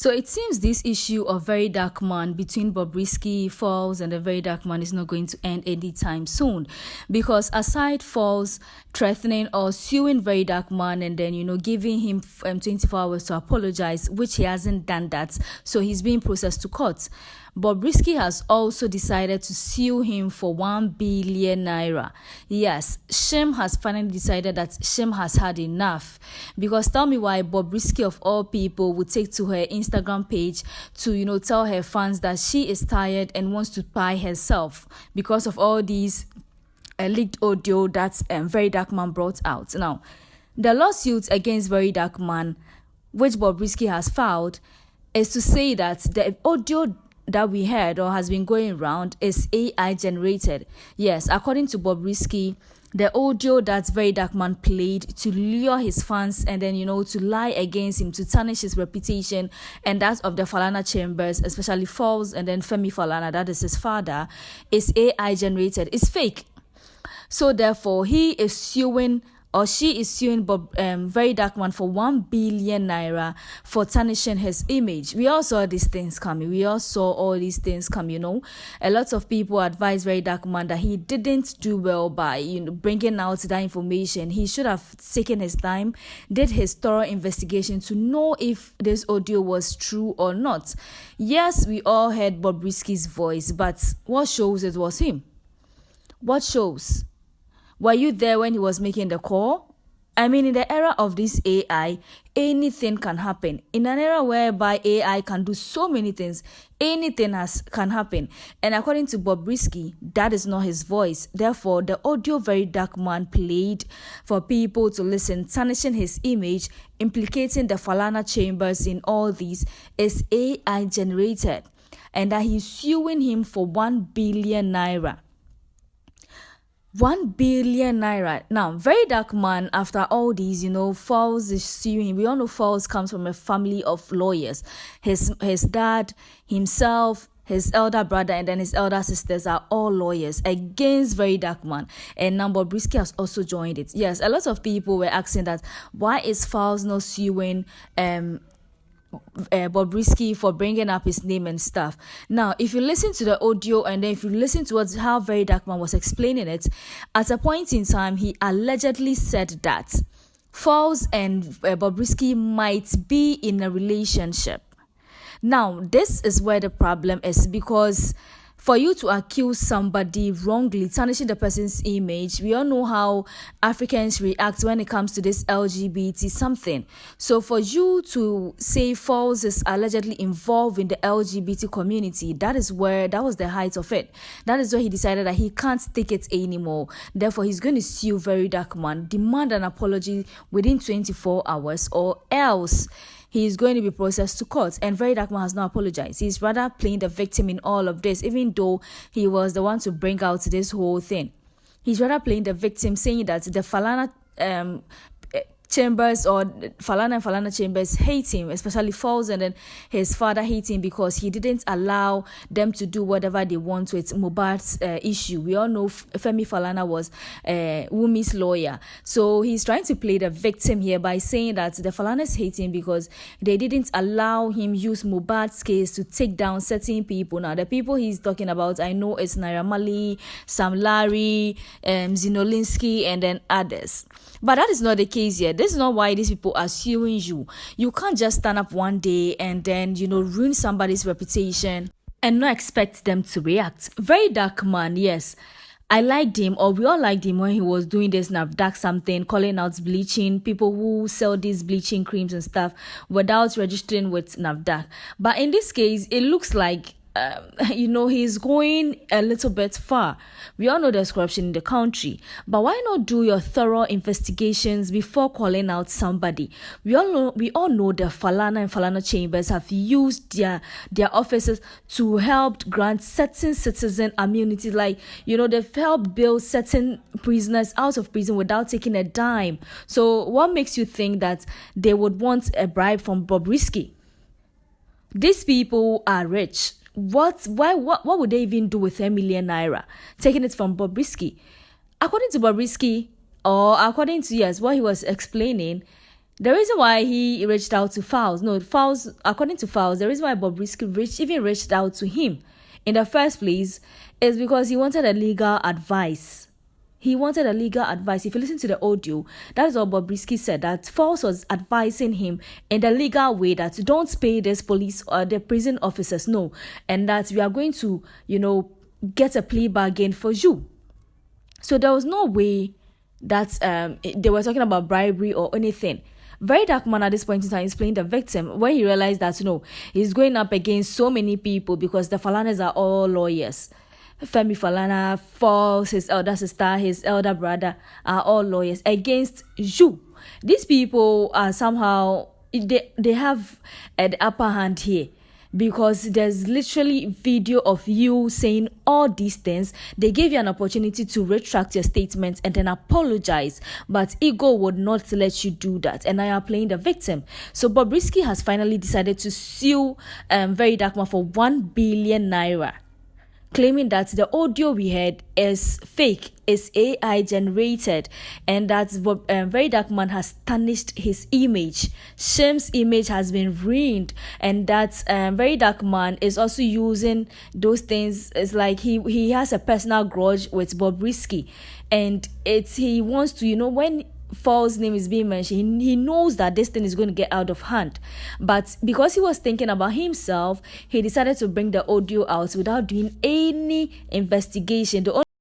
So it seems this issue of VeryDarkMan between Bobrisky, Falz, and the VeryDarkMan is not going to end anytime soon, because aside Falz threatening or suing VeryDarkMan and then giving him 24 hours to apologize, which he hasn't done that, so he's being processed to court. Bobrisky has also decided to sue him for 1 billion naira. Yes, Chaiii has finally decided that Chaiii has had enough. Because tell me why Bobrisky of all people would take to her Instagram page to tell her fans that she is tired and wants to buy herself because of all these leaked audio that VeryDarkMan brought out. Now, the lawsuit against VeryDarkMan, which Bobrisky has filed, is to say that the audio that we heard or has been going around is AI generated. Yes, according to Bobrisky, the audio that VeryDarkMan played to lure his fans and then to lie against him, to tarnish his reputation and that of the Falana chambers, especially Falz and then Femi Falana, that is his father, is AI generated. It's fake. So therefore, he is suing, or she is suing VeryDarkMan for 1 billion naira for tarnishing his image. We all saw these things coming. We all saw all these things come. A lot of people advised VeryDarkMan that he didn't do well by bringing out that information. He should have taken his time, did his thorough investigation to know if this audio was true or not. Yes, we all heard Bobrisky's voice, but what shows it was him? What shows? Were you there when he was making the call? I mean, in the era of this AI, anything can happen. In an era whereby AI can do so many things, anything can happen. And according to Bobrisky, that is not his voice. Therefore, the audio VeryDarkMan played for people to listen, tarnishing his image, implicating the Falana chambers in all these, is AI generated. And that he's suing him for 1 billion naira. 1 billion naira. Now, VeryDarkMan, after all these, Falz is suing him. We all know Falz comes from a family of lawyers. His dad, himself, his elder brother, and then his elder sisters are all lawyers against VeryDarkMan. And now Bobrisky has also joined it. Yes, a lot of people were asking that, why is Falz not suing Bobrisky for bringing up his name and stuff? Now, if you listen to the audio and then if you listen to how VeryDarkMan was explaining it, at a point in time, he allegedly said that Falz and Bobrisky might be in a relationship. Now, this is where the problem is, because for you to accuse somebody wrongly, tarnishing the person's image, we all know how Africans react when it comes to this LGBT something. So for you to say Falz is allegedly involved in the LGBT community, that was the height of it. That is why he decided that he can't take it anymore. Therefore, he's going to sue VeryDarkMan, demand an apology within 24 hours, or else he is going to be processed to court. And VeryDarkMan has not apologized. He's rather playing the victim in all of this, even though he was the one to bring out this whole thing. He's rather playing the victim, saying that the Falana chambers or Falana chambers hate him, especially Falz and then his father hate him because he didn't allow them to do whatever they want with Mohbad's issue. We all know Femi Falana was Wumi's lawyer. So he's trying to play the victim here by saying that the Falanas hate him because they didn't allow him use Mohbad's case to take down certain people. Now, the people he's talking about, I know it's Naira Marley, Sam Larry, Zinolinsky, and then others. But that is not the case here. This is not why these people are suing you. You can't just stand up one day and then, ruin somebody's reputation and not expect them to react. VeryDarkMan, yes, I liked him, or we all liked him when he was doing this NAFDAC something, calling out bleaching, people who sell these bleaching creams and stuff without registering with NAFDAC. But in this case, it looks like he's going a little bit far. We all know there's corruption in the country, but why not do your thorough investigations before calling out somebody? We all know the Falana and Falana chambers have used their offices to help grant certain citizen immunity, like they've helped bail certain prisoners out of prison without taking a dime. So what makes you think that they would want a bribe from Bobrisky? These people are rich. What would they even do with 1 million naira? Taking it from Bobrisky. According to Bobrisky, or according to what he was explaining, The reason why he reached out to Falz, according to Falz, the reason why Bobrisky even reached out to him in the first place is because he wanted a legal advice. He wanted a legal advice. If you listen to the audio, that is what Bobrisky said, that Falz was advising him in the legal way that don't pay this police or the prison officers, no, and that we are going to, get a plea bargain for you. So there was no way that they were talking about bribery or anything. VeryDarkMan at this point in time is playing the victim when he realized that, he's going up against so many people because the Falanas are all lawyers. Femi Falana, Falz, his elder sister, his elder brother are all lawyers against you. These people are somehow, they have an upper hand here, because there's literally video of you saying all these things. They gave you an opportunity to retract your statements and then apologize, but ego would not let you do that, and I are playing the victim. So Bobrisky has finally decided to sue VeryDarkMan for 1 billion naira, claiming that the audio we heard is fake, is AI generated, and that VeryDarkMan has tarnished his image. Shem's image has been ruined, and that VeryDarkMan is also using those things. It's like he has a personal grudge with Bobrisky, and he wants to, when Falz name is being mentioned, he knows that this thing is going to get out of hand, but because he was thinking about himself, he decided to bring the audio out without doing any investigation.